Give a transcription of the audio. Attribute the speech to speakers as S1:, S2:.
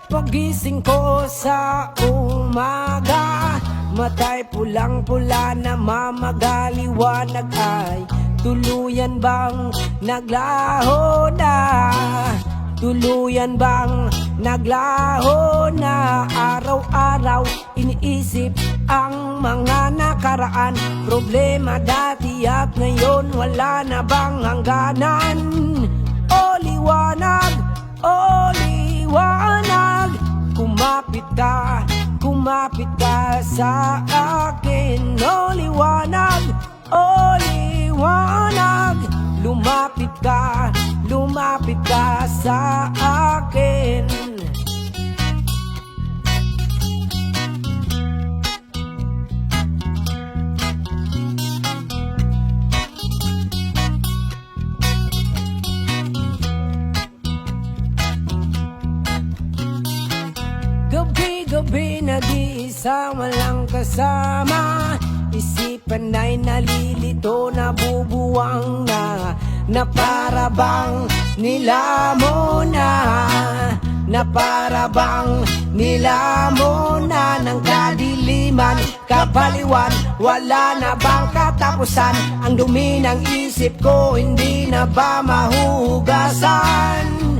S1: pagising ko sa umaga, matay pulang-pula na mamagaliwanag ay tuluyan bang naglaho na? Tuluyan bang naglaho na? Araw-araw iniisip ang mga nakaraan, problema dati at ngayon wala na bang hangganan? O liwanag, o liwanag, kumapit ka sa akin. O liwanag, o liwanag, lumapit ka sa akin. Gabi na di isa walang kasama, isipan ay nalilito, nabubuwang na para bang nilamon na, na para bang nilamon na ng kadiliman, kapaliwan, wala na bang katapusan? Ang dumi ng isip ko hindi na ba mahuhugasan?